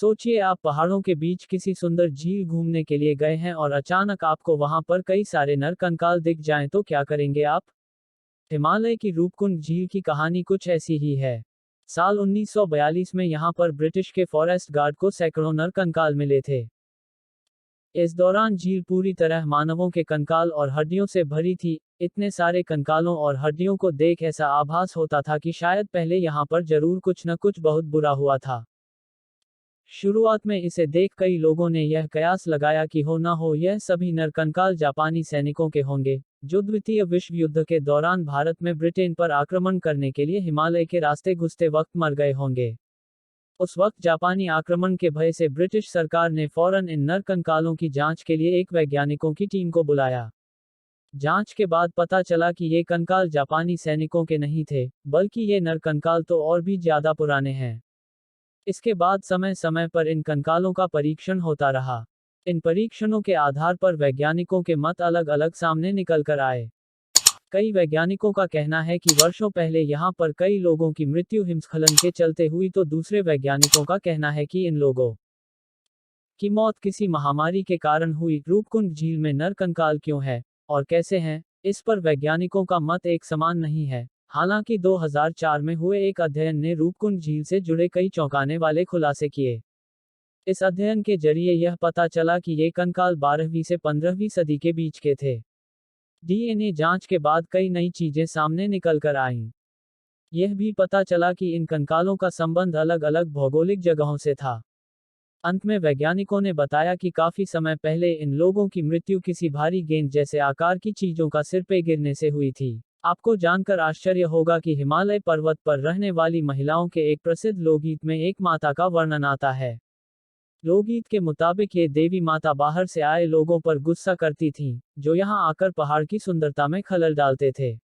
सोचिए आप पहाड़ों के बीच किसी सुंदर झील घूमने के लिए गए हैं और अचानक आपको वहां पर कई सारे नर कंकाल दिख जाएं तो क्या करेंगे आप? हिमालय की रूपकुंड झील की कहानी कुछ ऐसी ही है। साल 1942 में यहां पर ब्रिटिश के फॉरेस्ट गार्ड को सैकड़ों नर कंकाल मिले थे। इस दौरान झील पूरी तरह मानवों के कंकाल और हड्डियों से भरी थी। इतने सारे कंकालों और हड्डियों को देख ऐसा आभास होता था कि शायद पहले यहां पर जरूर कुछ न कुछ बहुत बुरा हुआ था। शुरुआत में इसे देख कई लोगों ने यह कयास लगाया कि हो ना हो यह सभी नरकंकाल जापानी सैनिकों के होंगे, जो द्वितीय विश्व युद्ध के दौरान भारत में ब्रिटेन पर आक्रमण करने के लिए हिमालय के रास्ते घुसते वक्त मर गए होंगे। उस वक्त जापानी आक्रमण के भय से ब्रिटिश सरकार ने फौरन इन नरकंकालों की जांच के लिए एक वैज्ञानिकों की टीम को बुलाया। जांच के बाद पता चला कि ये कंकाल जापानी सैनिकों के नहीं थे, बल्कि ये नरकंकाल तो और भी ज्यादा पुराने हैं। इसके बाद समय समय पर इन कंकालों का परीक्षण होता रहा। इन परीक्षणों के आधार पर वैज्ञानिकों के मत अलग अलग सामने निकल कर आए। कई वैज्ञानिकों का कहना है कि वर्षों पहले यहाँ पर कई लोगों की मृत्यु हिमस्खलन के चलते हुई, तो दूसरे वैज्ञानिकों का कहना है कि इन लोगों की मौत किसी महामारी के कारण हुई। रूपकुंड झील में नर कंकाल क्यों है और कैसे हैं, इस पर वैज्ञानिकों का मत एक समान नहीं है। हालांकि 2004 में हुए एक अध्ययन ने रूपकुंड झील से जुड़े कई चौंकाने वाले खुलासे किए। इस अध्ययन के जरिए यह पता चला कि ये कंकाल 12वीं से 15वीं सदी के बीच के थे। डीएनए जांच के बाद कई नई चीजें सामने निकल कर आईं। यह भी पता चला कि इन कंकालों का संबंध अलग अलग भौगोलिक जगहों से था। अंत में वैज्ञानिकों ने बताया कि काफी समय पहले इन लोगों की मृत्यु किसी भारी गेंद जैसे आकार की चीजों का सिर पे गिरने से हुई थी। आपको जानकर आश्चर्य होगा कि हिमालय पर्वत पर रहने वाली महिलाओं के एक प्रसिद्ध लोकगीत में एक माता का वर्णन आता है। लोकगीत के मुताबिक ये देवी माता बाहर से आए लोगों पर गुस्सा करती थीं, जो यहाँ आकर पहाड़ की सुंदरता में खलल डालते थे।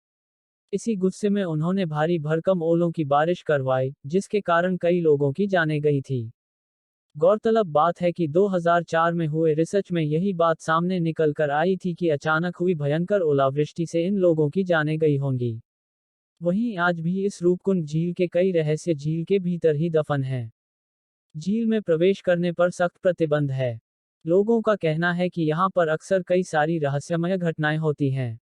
इसी गुस्से में उन्होंने भारी भरकम ओलों की बारिश करवाई, जिसके कारण कई लोगों की जानें गई थी। गौरतलब बात है कि 2004 में हुए रिसर्च में यही बात सामने निकल कर आई थी कि अचानक हुई भयंकर ओलावृष्टि से इन लोगों की जानें गई होंगी। वहीं आज भी इस रूपकुंड झील के कई रहस्य झील के भीतर ही दफन हैं। झील में प्रवेश करने पर सख्त प्रतिबंध है। लोगों का कहना है कि यहाँ पर अक्सर कई सारी रहस्यमय घटनाएं होती हैं।